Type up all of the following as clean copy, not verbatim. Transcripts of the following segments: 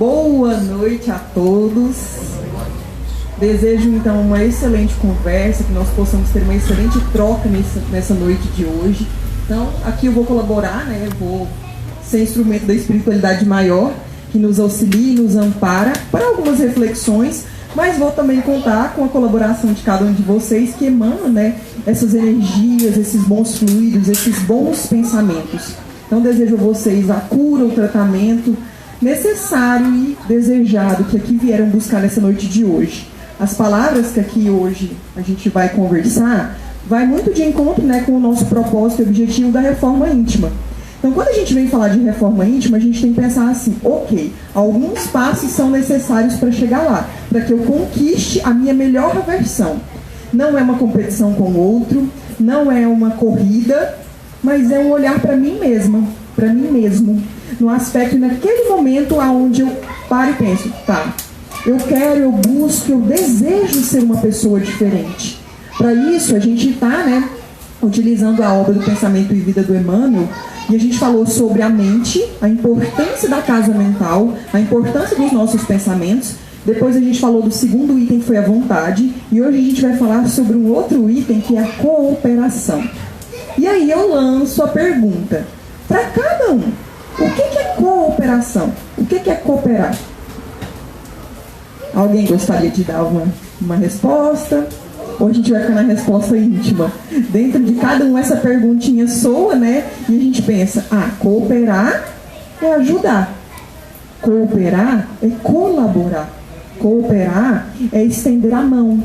Boa noite a todos. Desejo então uma excelente conversa, que nós possamos ter uma excelente troca nessa noite de hoje. Então, aqui eu vou colaborar, né? Eu vou ser instrumento da espiritualidade maior, que nos auxilia e nos ampara para algumas reflexões, mas vou também contar com a colaboração de cada um de vocês que emana, né, essas energias, esses bons fluidos, esses bons pensamentos. Então, desejo a vocês a cura, o tratamento necessário e desejado que aqui vieram buscar nessa noite de hoje. As palavras que aqui hoje a gente vai conversar vai muito de encontro, né, com o nosso propósito e objetivo da reforma íntima. Então, quando a gente vem falar de reforma íntima, a gente tem que pensar assim, ok, alguns passos são necessários para chegar lá, para que eu conquiste a minha melhor versão. Não é uma competição com o outro, não é uma corrida, mas é um olhar para mim mesma, para mim mesmo, no aspecto, naquele momento onde eu paro e penso, tá, eu quero, eu busco, eu desejo ser uma pessoa diferente. Para isso, a gente está, né, utilizando a obra do Pensamento e Vida do Emmanuel, e a gente falou sobre a mente, a importância da casa mental, a importância dos nossos pensamentos. Depois a gente falou do segundo item, que foi a vontade, e hoje a gente vai falar sobre um outro item, que é a cooperação. E aí eu lanço a pergunta, para cada um, o que é cooperação? O que é cooperar? Alguém gostaria de dar uma resposta? Ou a gente vai ficar na resposta íntima? Dentro de cada um essa perguntinha soa, né? E a gente pensa, cooperar é ajudar. Cooperar é colaborar. Cooperar é estender a mão.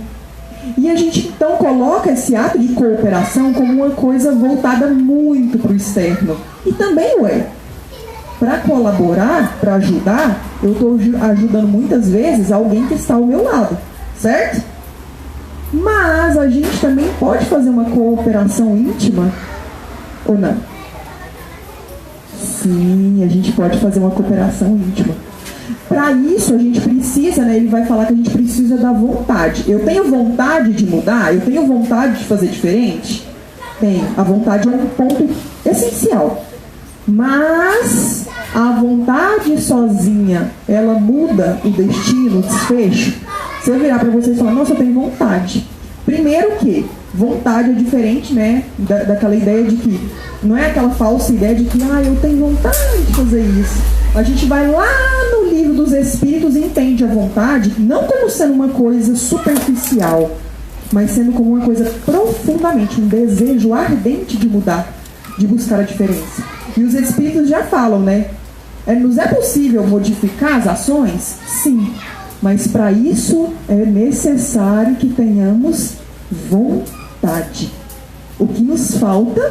E a gente então coloca esse ato de cooperação como uma coisa voltada muito para o externo. E também para colaborar, para ajudar, eu estou ajudando muitas vezes alguém que está ao meu lado, certo? Mas a gente também pode fazer uma cooperação íntima, ou não? Sim, a gente pode fazer uma cooperação íntima. Para isso a gente precisa, né, ele vai falar que a gente precisa da vontade. Eu tenho vontade de mudar? Eu tenho vontade de fazer diferente? Tenho. A vontade é um ponto essencial. Mas a vontade sozinha, ela muda o destino, o desfecho? Se eu virar para vocês e falar, nossa, eu tenho vontade. Primeiro que vontade é diferente, né, daquela ideia de que, não é aquela falsa ideia de que, eu tenho vontade de fazer isso. A gente vai lá no livro dos Espíritos e entende a vontade, não como sendo uma coisa superficial, mas sendo como uma coisa profundamente, um desejo ardente de mudar, de buscar a diferença. E os Espíritos já falam, né, nos é possível modificar as ações? Sim. Mas para isso é necessário que tenhamos vontade. O que nos falta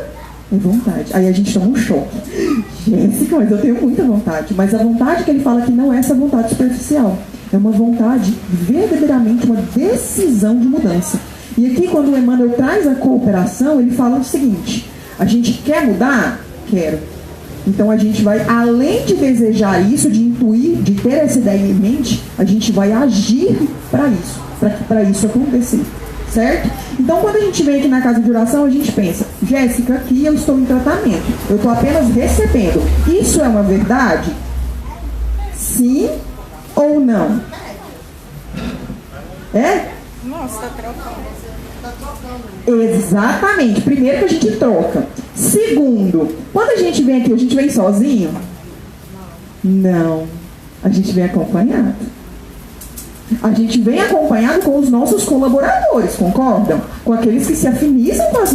é vontade. Aí a gente toma um choque. Jéssica, mas eu tenho muita vontade. Mas a vontade que ele fala aqui não é essa vontade superficial. É uma vontade, verdadeiramente, uma decisão de mudança. E aqui, quando o Emmanuel traz a cooperação, ele fala o seguinte, a gente quer mudar? Quero. Então a gente vai, além de desejar isso, de intuir, de ter essa ideia em mente, a gente vai agir para isso, para isso acontecer, certo? Então quando a gente vem aqui na casa de oração, a gente pensa, Jéssica, aqui eu estou em tratamento, eu estou apenas recebendo. Isso é uma verdade? Sim ou não? É? Nossa, está trocando. Exatamente. Primeiro que a gente troca. Segundo, quando a gente vem aqui, a gente vem sozinho? Não. A gente vem acompanhado. A gente vem acompanhado com os nossos colaboradores, concordam? Com aqueles que se afinizam com as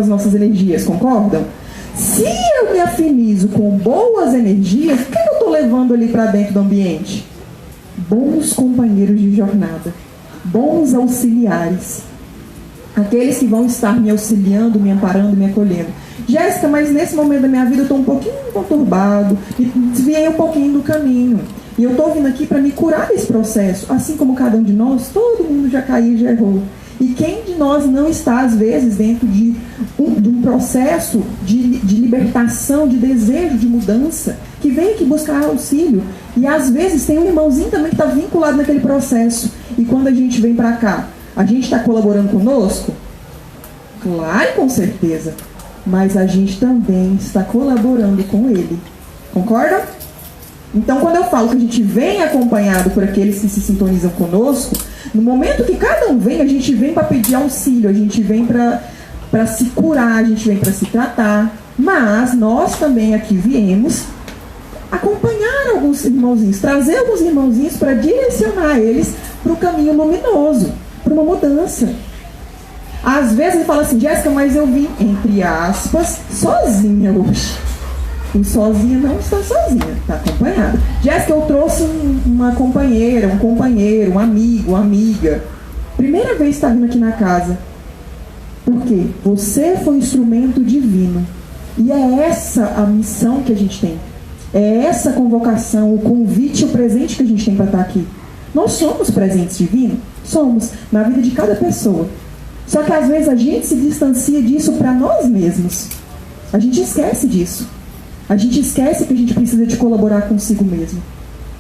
nossas energias, concordam? Se eu me afinizo com boas energias, o que eu estou levando ali para dentro do ambiente? Bons companheiros de jornada. Bons auxiliares. Aqueles que vão estar me auxiliando, me amparando, me acolhendo. Jéssica, mas nesse momento da minha vida eu estou um pouquinho conturbado, e desviei um pouquinho do caminho. E eu estou vindo aqui para me curar desse processo. Assim como cada um de nós, todo mundo já caiu e já errou. E quem de nós não está, às vezes, dentro de um processo de libertação, de desejo de mudança, que vem aqui buscar auxílio. E às vezes tem um irmãozinho também que está vinculado naquele processo. E quando a gente vem para cá, a gente está colaborando conosco? Claro, com certeza. Mas a gente também está colaborando com ele. Concordam? Então, quando eu falo que a gente vem acompanhado por aqueles que se sintonizam conosco, no momento que cada um vem, a gente vem para pedir auxílio, a gente vem para se curar, a gente vem para se tratar. Mas nós também aqui viemos acompanhar alguns irmãozinhos, trazer alguns irmãozinhos para direcionar eles para o caminho luminoso, para uma mudança. Às vezes ele fala assim: Jéssica, mas eu vim, entre aspas, sozinha hoje. E sozinha não está sozinha, está acompanhada. Jéssica, eu trouxe uma companheira, um companheiro, um amigo, uma amiga. Primeira vez que está vindo aqui na casa. Por quê? Você foi um instrumento divino. E é essa a missão que a gente tem. É essa a convocação, o convite, o presente que a gente tem para estar aqui. Nós somos presentes divinos? Somos, na vida de cada pessoa. Só que às vezes a gente se distancia disso para nós mesmos. A gente esquece disso. A gente esquece que a gente precisa de colaborar consigo mesmo.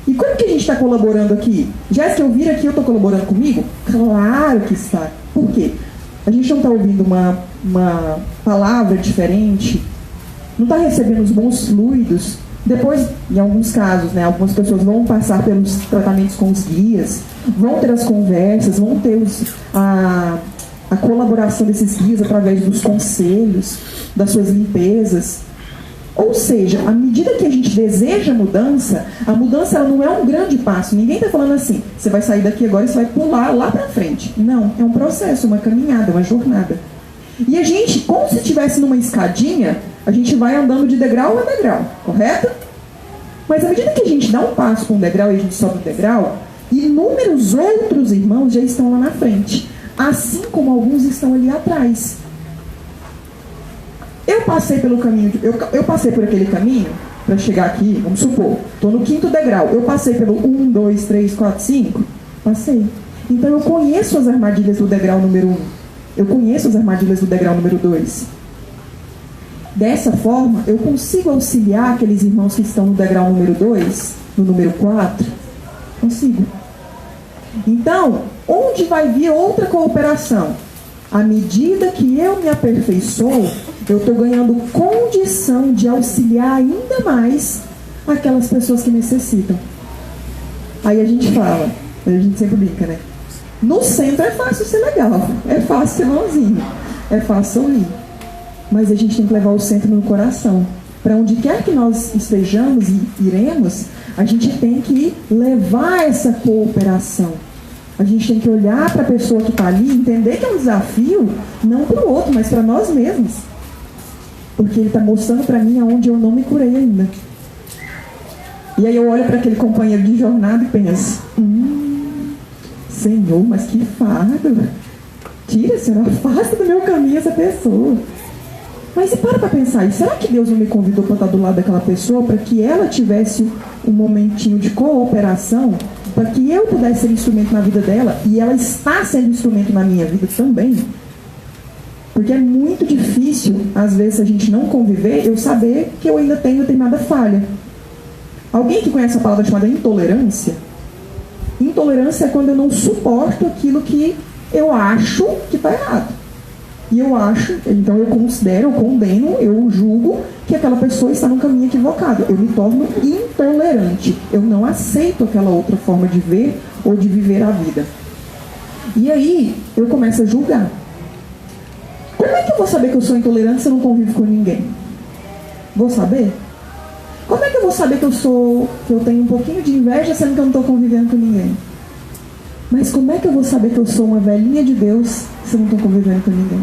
E como que a gente está colaborando aqui? Jéssica, eu vir aqui, eu estou colaborando comigo? Claro que está. Por quê? A gente não está ouvindo uma palavra diferente, não está recebendo os bons fluidos. Depois, em alguns casos, né, algumas pessoas vão passar pelos tratamentos com os guias, vão ter as conversas, vão ter a colaboração desses guias através dos conselhos, das suas limpezas. Ou seja, à medida que a gente deseja mudança, a mudança ela não é um grande passo. Ninguém está falando assim: você vai sair daqui agora e você vai pular lá para frente. Não, é um processo, uma caminhada, uma jornada. E a gente, como se estivesse numa escadinha, a gente vai andando de degrau a degrau, correto? Mas à medida que a gente dá um passo para um degrau e a gente sobe um degrau, inúmeros outros irmãos já estão lá na frente, assim como alguns estão ali atrás. Eu passei pelo caminho, eu passei por aquele caminho para chegar aqui, vamos supor, estou no 5º degrau, eu passei pelo 1, 2, 3, 4, 5, passei. Então eu conheço as armadilhas do degrau número 1, eu conheço as armadilhas do degrau número 2. Dessa forma, eu consigo auxiliar aqueles irmãos que estão no degrau número 2, no número 4, consigo. Então, onde vai vir outra cooperação? À medida que eu me aperfeiçoo, eu estou ganhando condição de auxiliar ainda mais aquelas pessoas que necessitam. Aí a gente fala, a gente sempre brinca, né? No centro é fácil ser legal, é fácil ser bonzinho, é fácil sorrir. Mas a gente tem que levar o centro no coração. Para onde quer que nós estejamos e iremos, a gente tem que levar essa cooperação. A gente tem que olhar para a pessoa que está ali, entender que é um desafio, não para o outro, mas para nós mesmos. Porque ele está mostrando para mim aonde eu não me curei ainda. E aí eu olho para aquele companheiro de jornada e penso: Senhor, mas que fardo. Tira, Senhor, afasta do meu caminho essa pessoa. Mas e para pensar, e será que Deus não me convidou para estar do lado daquela pessoa para que ela tivesse um momentinho de cooperação, para que eu pudesse ser instrumento na vida dela, e ela está sendo instrumento na minha vida também? Porque é muito difícil, às vezes, a gente não conviver, eu saber que eu ainda tenho determinada falha. Alguém que conhece a palavra chamada intolerância? Intolerância é quando eu não suporto aquilo que eu acho que está errado. E eu acho, então eu considero, eu condeno, eu julgo que aquela pessoa está no caminho equivocado. Eu me torno intolerante. Eu não aceito aquela outra forma de ver ou de viver a vida. E aí eu começo a julgar. Como é que eu vou saber que eu sou intolerante se eu não convivo com ninguém? Vou saber? Como é que eu vou saber que eu tenho um pouquinho de inveja sendo que eu não estou convivendo com ninguém? Mas como é que eu vou saber que eu sou uma velhinha de Deus se eu não estou convivendo com ninguém?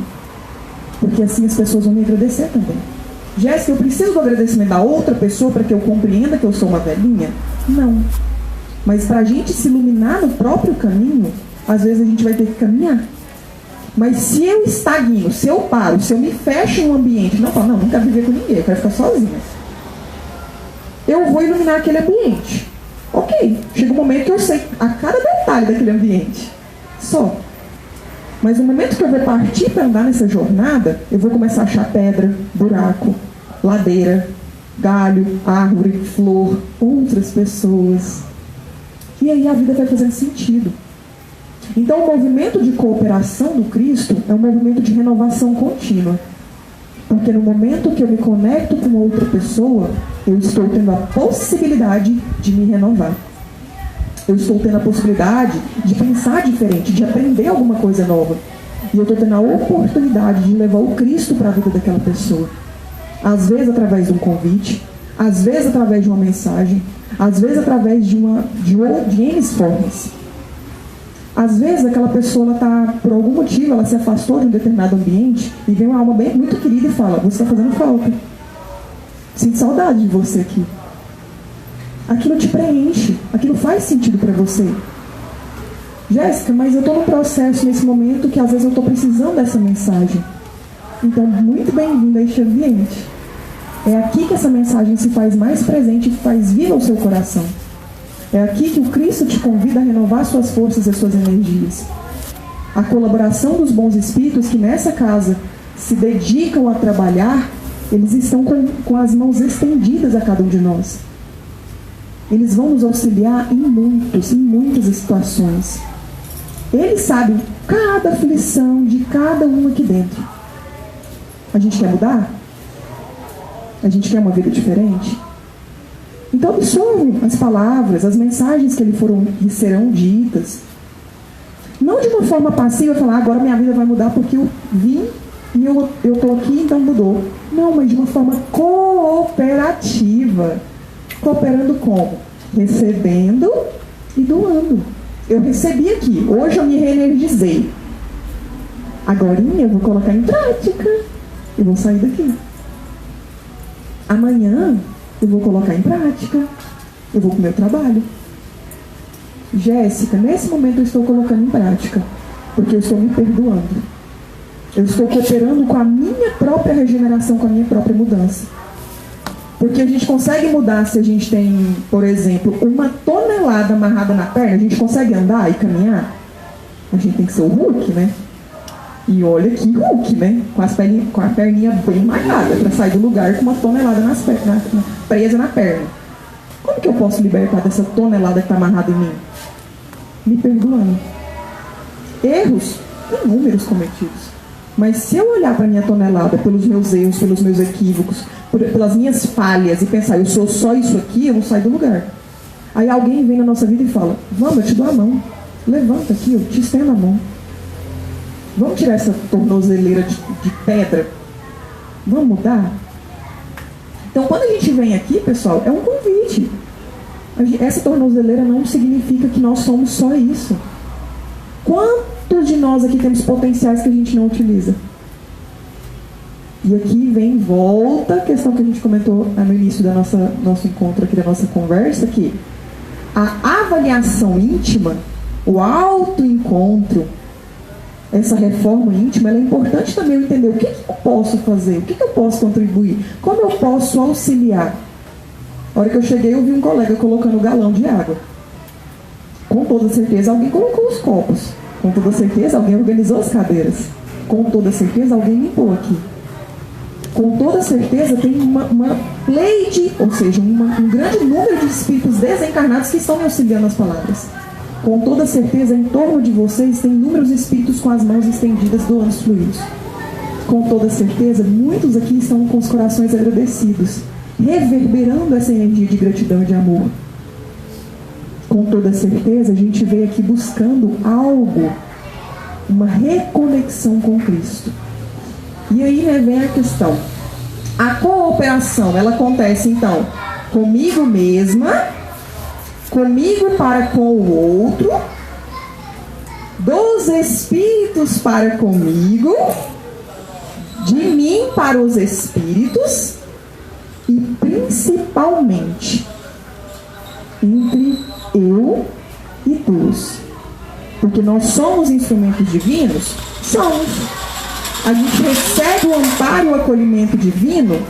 Porque assim as pessoas vão me agradecer também. Jéssica, eu preciso do agradecimento da outra pessoa para que eu compreenda que eu sou uma velhinha? Não. Mas para a gente se iluminar no próprio caminho, às vezes a gente vai ter que caminhar. Mas se eu estagno, se eu paro, se eu me fecho em um ambiente, não falo, não quero viver com ninguém, eu quero ficar sozinha, eu vou iluminar aquele ambiente. Ok, chega um momento que eu sei a cada detalhe daquele ambiente. Só. Mas no momento que eu vou partir para andar nessa jornada, eu vou começar a achar pedra, buraco, ladeira, galho, árvore, flor, outras pessoas. E aí a vida vai fazendo sentido. Então o movimento de cooperação do Cristo é um movimento de renovação contínua. Porque no momento que eu me conecto com outra pessoa, eu estou tendo a possibilidade de me renovar. Eu estou tendo a possibilidade de pensar diferente, de aprender alguma coisa nova. E eu estou tendo a oportunidade de levar o Cristo para a vida daquela pessoa. Às vezes através de um convite, às vezes através de uma mensagem, às vezes através de N formas. Às vezes aquela pessoa, ela tá, por algum motivo, ela se afastou de um determinado ambiente e vem uma alma bem, muito querida e fala: você está fazendo falta. Sinto saudade de você aqui. Aquilo te preenche, aquilo faz sentido para você. Jéssica, mas eu estou num processo nesse momento que às vezes eu estou precisando dessa mensagem. Então, muito bem-vindo a este ambiente. É aqui que essa mensagem se faz mais presente e faz viva ao seu coração. É aqui que o Cristo te convida a renovar suas forças e suas energias. A colaboração dos bons espíritos que nessa casa se dedicam a trabalhar, eles estão com as mãos estendidas a cada um de nós. Eles vão nos auxiliar em muitas situações. Eles sabem cada aflição de cada um aqui dentro. A gente quer mudar? A gente quer uma vida diferente? Então absorvam as palavras, as mensagens que lhe serão ditas. Não de uma forma passiva, falar: agora minha vida vai mudar porque eu vim e eu estou aqui, então mudou. Não, mas de uma forma cooperativa. Cooperando como? Recebendo e doando. Eu recebi aqui, hoje eu me reenergizei. Agora eu vou colocar em prática. Eu vou sair daqui. Amanhã eu vou colocar em prática. Eu vou para o meu trabalho. Jéssica, nesse momento eu estou colocando em prática, porque eu estou me perdoando. Eu estou cooperando com a minha própria regeneração, com a minha própria mudança. Porque a gente consegue mudar se a gente tem, por exemplo, 1 tonelada amarrada na perna. A gente consegue andar e caminhar? A gente tem que ser o Hulk, né? E olha que Hulk, né? Com a perninha bem amarrada, para sair do lugar com 1 tonelada presa na perna. Como que eu posso libertar dessa tonelada que está amarrada em mim? Me perdoando. Erros, inúmeros cometidos. Mas se eu olhar para a minha tonelada, pelos meus erros, pelos meus equívocos, pelas minhas falhas, e pensar: eu sou só isso aqui, eu não saio do lugar. Aí alguém vem na nossa vida e fala: vamos, eu te dou a mão. Levanta aqui, eu te estendo a mão. Vamos tirar essa tornozeleira de pedra? Vamos mudar? Então, quando a gente vem aqui, pessoal, é um convite. Essa tornozeleira não significa que nós somos só isso. Quantos de nós aqui temos potenciais que a gente não utiliza? E aqui volta a questão que a gente comentou no início do nosso encontro aqui, da nossa conversa, que a avaliação íntima, o autoencontro, essa reforma íntima, ela é importante também eu entender o que eu posso fazer, o que eu posso contribuir, como eu posso auxiliar. A hora que eu cheguei, eu vi um colega colocando galão de água. Com toda certeza, alguém colocou os copos. Com toda certeza, alguém organizou as cadeiras. Com toda certeza, alguém limpou aqui. Com toda certeza, tem uma pleide, ou seja, um grande número de espíritos desencarnados que estão me auxiliando nas palavras. Com toda certeza, em torno de vocês tem inúmeros espíritos com as mãos estendidas doando os fluidos. Com toda certeza, muitos aqui estão com os corações agradecidos, reverberando essa energia de gratidão e de amor. Com toda certeza, a gente veio aqui buscando algo, uma reconexão com Cristo. E aí, né, vem a questão. A cooperação, ela acontece, então, comigo mesma, comigo para com o outro, dos espíritos para comigo, de mim para os espíritos e principalmente entre eu e Deus. Porque nós somos instrumentos divinos? Somos. A gente recebe o amparo e o acolhimento divino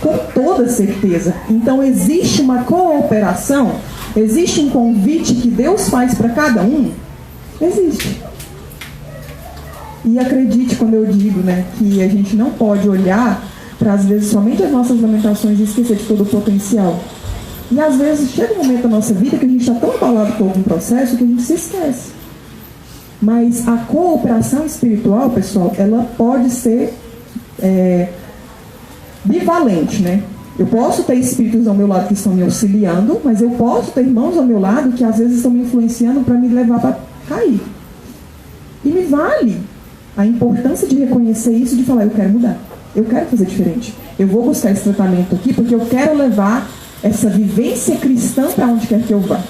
com toda certeza. Então existe uma cooperação, existe um convite que Deus faz para cada um? Existe. E acredite quando eu digo, né, que a gente não pode olhar para, às vezes, somente as nossas lamentações e esquecer de todo o potencial. E às vezes chega um momento da nossa vida que a gente está tão abalado por algum processo que a gente se esquece. Mas a cooperação espiritual, pessoal, ela pode ser bivalente, né? Eu posso ter espíritos ao meu lado que estão me auxiliando, mas eu posso ter irmãos ao meu lado que às vezes estão me influenciando para me levar para cair. E me vale a importância de reconhecer isso e de falar, eu quero mudar, eu quero fazer diferente. Eu vou buscar esse tratamento aqui porque eu quero levar essa vivência cristã para onde quer que eu vá.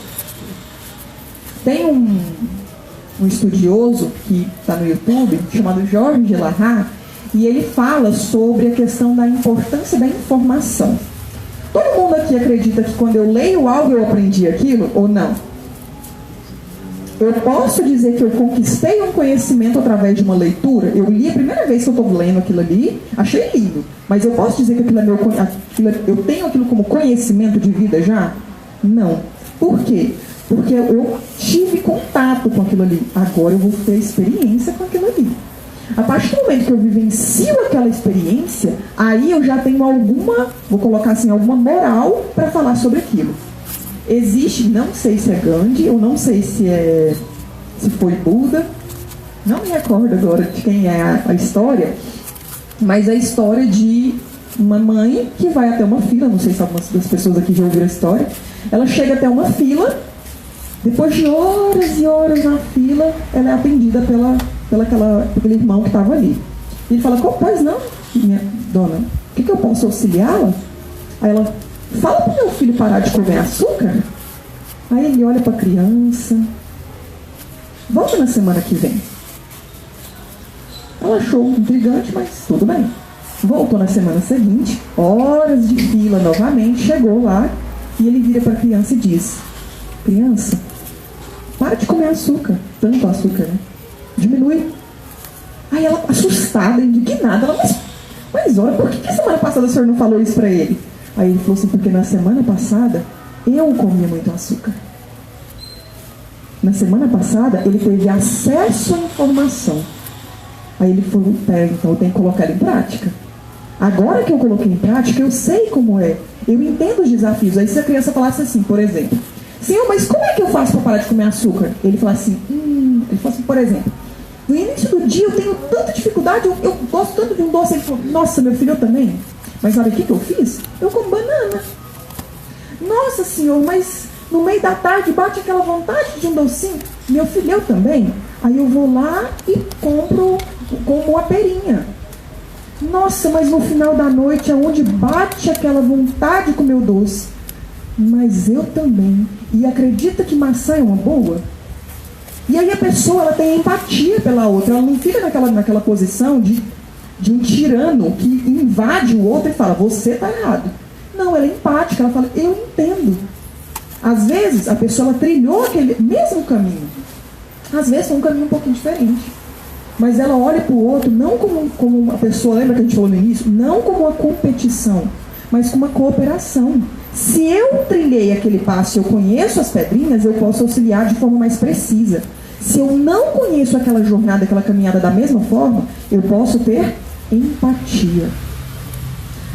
Tem um estudioso que está no YouTube, chamado Jorge de Larra, e ele fala sobre a questão da importância da informação. Todo mundo aqui acredita que quando eu leio algo eu aprendi aquilo ou não? Eu posso dizer que eu conquistei um conhecimento através de uma leitura? Eu li a primeira vez que eu estou lendo aquilo ali, achei lindo. Mas eu posso dizer que aquilo é eu tenho aquilo como conhecimento de vida já? Não. Por quê? Porque eu tive contato com aquilo ali. Agora eu vou ter experiência com aquilo ali. A partir do momento que eu vivencio aquela experiência, aí eu já tenho alguma, vou colocar assim, alguma moral para falar sobre aquilo. Existe, não sei se é Gandhi, ou não sei se foi Buda, não me recordo agora de quem é a história, mas a história de uma mãe que vai até uma fila, não sei se algumas das pessoas aqui já ouviram a história, ela chega até uma fila, depois de horas e horas na fila, ela é atendida aquele irmão que estava ali. E ele fala, pois não, minha dona, o que eu posso auxiliá-la? Aí ela, fala para o meu filho parar de comer açúcar. Aí ele olha para a criança, volta na semana que vem. Ela achou intrigante, mas tudo bem. Voltou na semana seguinte, horas de fila novamente, chegou lá e ele vira para a criança e diz, criança, para de comer açúcar, tanto açúcar, né? Diminui. Aí ela, assustada, indignada, ela, mas olha, por que semana passada o senhor não falou isso para ele? Aí ele falou assim, porque na semana passada eu comia muito açúcar. Na semana passada ele teve acesso à informação. Aí ele falou, então eu tenho que colocar em prática. Agora que eu coloquei em prática, eu sei como é. Eu entendo os desafios. Aí se a criança falasse assim, por exemplo, Senhor, mas como é que eu faço para parar de comer açúcar? Ele fala assim, por exemplo, no início do dia eu tenho tanta dificuldade, eu gosto tanto de um doce. Ele falou, nossa, meu filho, eu também. Mas sabe o que eu fiz? Eu como banana. Nossa, Senhor, mas no meio da tarde bate aquela vontade de um docinho. Meu filho, eu também. Aí eu vou lá e como uma perinha. Nossa, mas no final da noite é onde bate aquela vontade de comer o doce. Mas eu também. E acredita que maçã é uma boa? E aí a pessoa, ela tem empatia pela outra. Ela não fica naquela posição de um tirano que invade o outro e fala, você está errado. Não, ela é empática. Ela fala, eu entendo. Às vezes, a pessoa ela trilhou aquele mesmo caminho. Às vezes, foi um caminho um pouquinho diferente. Mas ela olha para o outro, não como uma pessoa, lembra que a gente falou no início? Não como uma competição, mas como uma cooperação. Se eu trilhei aquele passo, eu conheço as pedrinhas, eu posso auxiliar de forma mais precisa. Se eu não conheço aquela jornada, aquela caminhada da mesma forma, eu posso ter empatia.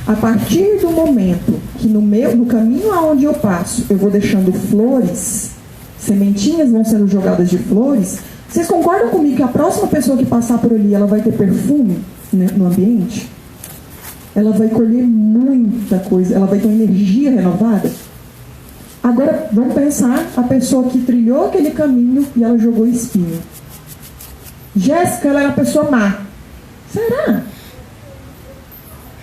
A partir do momento que no caminho aonde eu passo, eu vou deixando flores, sementinhas vão sendo jogadas de flores, vocês concordam comigo que a próxima pessoa que passar por ali, ela vai ter perfume, né, no ambiente? Ela vai colher muita coisa, ela vai ter uma energia renovada. Agora, vamos pensar a pessoa que trilhou aquele caminho e ela jogou espinho. Jéssica, ela era uma pessoa má. Será?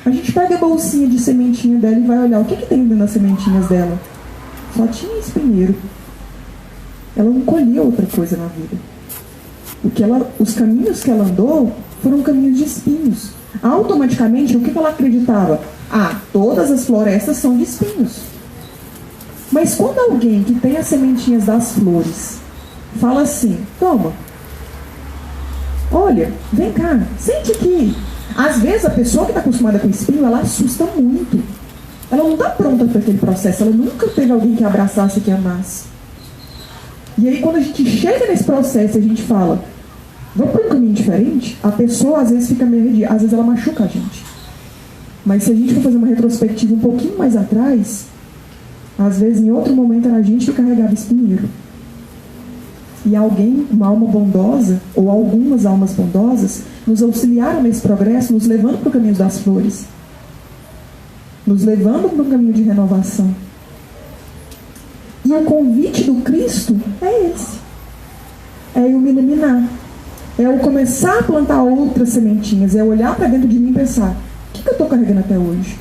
A gente pega a bolsinha de sementinha dela e vai olhar o que tem dentro das sementinhas dela. Só tinha espinheiro. Ela não colheu outra coisa na vida. Os caminhos que ela andou foram caminhos de espinhos. Automaticamente, o que ela acreditava? Todas as florestas são de espinhos. Mas quando alguém que tem as sementinhas das flores fala assim, toma, olha, vem cá, sente aqui. Às vezes a pessoa que está acostumada com espinho, ela assusta muito. Ela não está pronta para aquele processo, ela nunca teve alguém que abraçasse, que amasse. E aí quando a gente chega nesse processo e a gente fala, vamos para um caminho diferente, a pessoa às vezes fica meio arredia, às vezes ela machuca a gente. Mas se a gente for fazer uma retrospectiva um pouquinho mais atrás, às vezes em outro momento era a gente que carregava espinheiro. E alguém, uma alma bondosa, ou algumas almas bondosas, nos auxiliaram nesse progresso, nos levando para o caminho das flores. nos levando para um caminho de renovação. E o convite do Cristo é esse. É eu me iluminar. É eu começar a plantar outras sementinhas. É olhar para dentro de mim e pensar: o que eu estou carregando até hoje?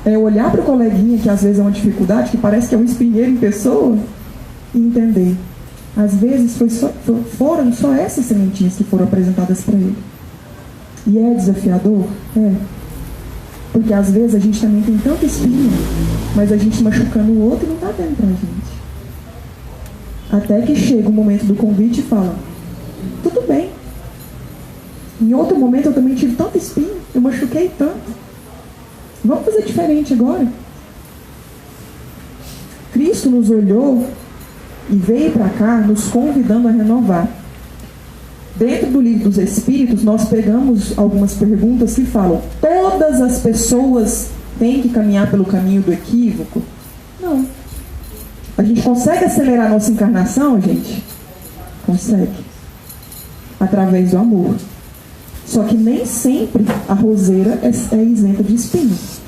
É olhar para o coleguinha, que às vezes é uma dificuldade, que parece que é um espinheiro em pessoa, e entender. Às vezes foram só essas sementinhas que foram apresentadas para ele. E é desafiador? É. Porque às vezes a gente também tem tanta espinha, mas a gente machucando o outro não está dando para a gente. Até que chega o momento do convite e fala: tudo bem. Em outro momento eu também tive tanta espinha, eu machuquei tanto. Vamos fazer diferente agora. Cristo nos olhou e veio para cá nos convidando a renovar. Dentro do livro dos Espíritos, nós pegamos algumas perguntas que falam: todas as pessoas têm que caminhar pelo caminho do equívoco? Não. A gente consegue acelerar a nossa encarnação, gente? Consegue. Através do amor. Só que nem sempre a roseira é isenta de espinhos.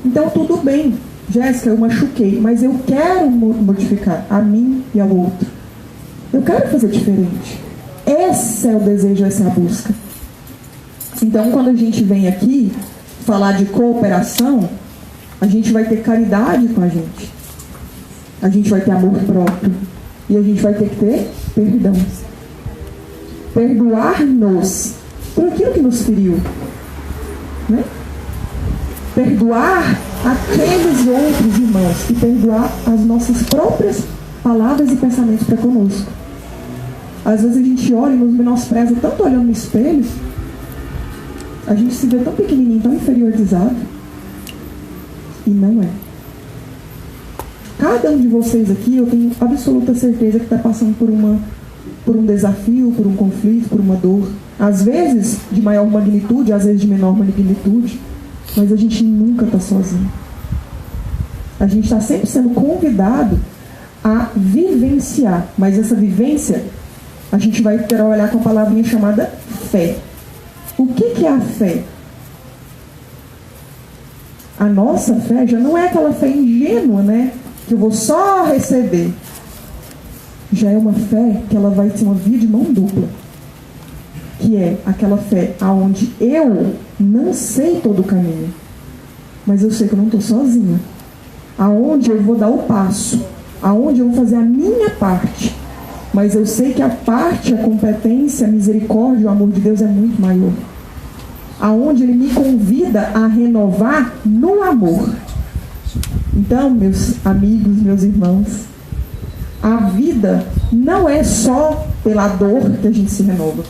Então tudo bem, Jéssica, eu machuquei, mas eu quero modificar a mim e ao outro. Eu quero fazer diferente. Esse é o desejo, essa é a busca. Então, quando a gente vem aqui falar de cooperação, a gente vai ter caridade com a gente. A gente vai ter amor próprio. E a gente vai ter que ter perdão. Perdoar-nos por aquilo que nos feriu. Né? Perdoar aqueles outros irmãos e perdoar as nossas próprias palavras e pensamentos para conosco. Às vezes a gente olha e nos menospreza tanto olhando no espelho, a gente se vê tão pequenininho, tão inferiorizado, e não é. Cada um de vocês aqui, eu tenho absoluta certeza que está passando por um desafio, por um conflito, por uma dor. Às vezes de maior magnitude, às vezes de menor magnitude, mas a gente nunca está sozinho. A gente está sempre sendo convidado a vivenciar, mas essa vivência a gente vai trabalhar com a palavrinha chamada fé. O que é a fé? A nossa fé já não é aquela fé ingênua, né? Que eu vou só receber. Já é uma fé que ela vai ser uma via de mão dupla. Que é aquela fé aonde eu não sei todo o caminho, mas eu sei que eu não estou sozinha. Aonde eu vou dar o passo, aonde eu vou fazer a minha parte, mas eu sei que a parte, a competência, a misericórdia, o amor de Deus é muito maior. Aonde Ele me convida a renovar no amor. Então, meus amigos, meus irmãos, a vida não é só pela dor que a gente se renova.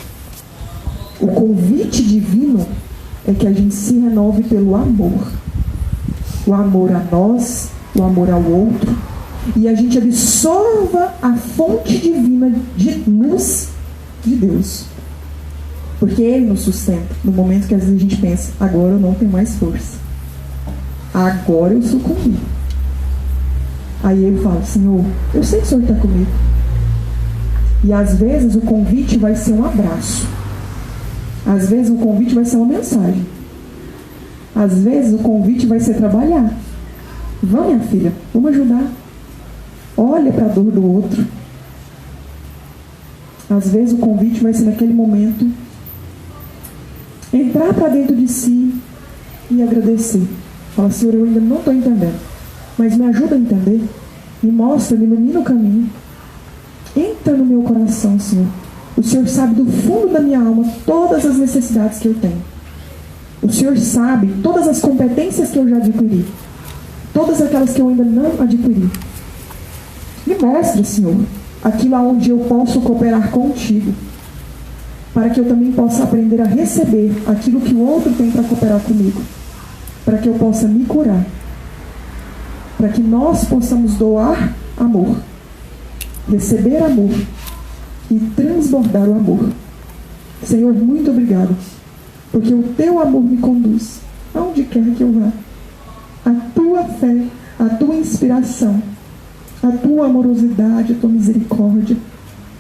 O convite divino é que a gente se renove pelo amor. O amor a nós, o amor ao outro. E a gente absorva a fonte divina de luz de Deus. Porque Ele nos sustenta. No momento que às vezes a gente pensa: agora eu não tenho mais força. Agora eu sucumbi. Aí eu falo: Senhor, eu sei que o Senhor está comigo. E às vezes o convite vai ser um abraço. Às vezes o convite vai ser uma mensagem. Às vezes o convite vai ser trabalhar. Vamos, minha filha, vamos ajudar. Olha para a dor do outro. Às vezes o convite vai ser naquele momento entrar para dentro de si e agradecer. Fala: Senhor, eu ainda não estou entendendo, mas me ajuda a entender. Me mostra, me ilumina o caminho. Entra no meu coração, Senhor. O Senhor sabe do fundo da minha alma todas as necessidades que eu tenho. O Senhor sabe todas as competências que eu já adquiri. Todas aquelas que eu ainda não adquiri. Me mostra, Senhor, aquilo aonde eu posso cooperar contigo, para que eu também possa aprender a receber aquilo que o outro tem para cooperar comigo, para que eu possa me curar, para que nós possamos doar amor, receber amor e transbordar o amor. Senhor, muito obrigado, porque o teu amor me conduz aonde quer que eu vá. A tua fé, a tua inspiração, a tua amorosidade, a tua misericórdia,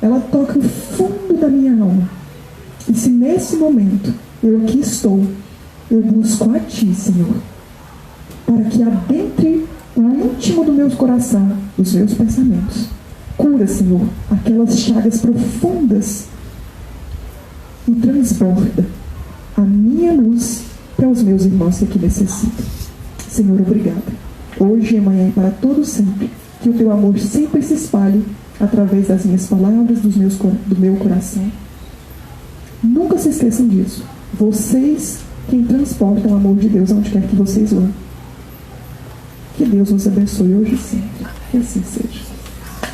ela toca o fundo da minha alma. E se nesse momento eu aqui estou, eu busco a Ti, Senhor, para que adentre no íntimo do meu coração os meus pensamentos. Cura, Senhor, aquelas chagas profundas e transborda a minha luz para os meus irmãos que aqui necessitam. Senhor, obrigada. Hoje, amanhã e para todo sempre, que o Teu amor sempre se espalhe através das minhas palavras, do meu coração. Nunca se esqueçam disso. Vocês quem transportam o amor de Deus aonde quer que vocês vão. Que Deus nos abençoe hoje e sempre. Que assim seja.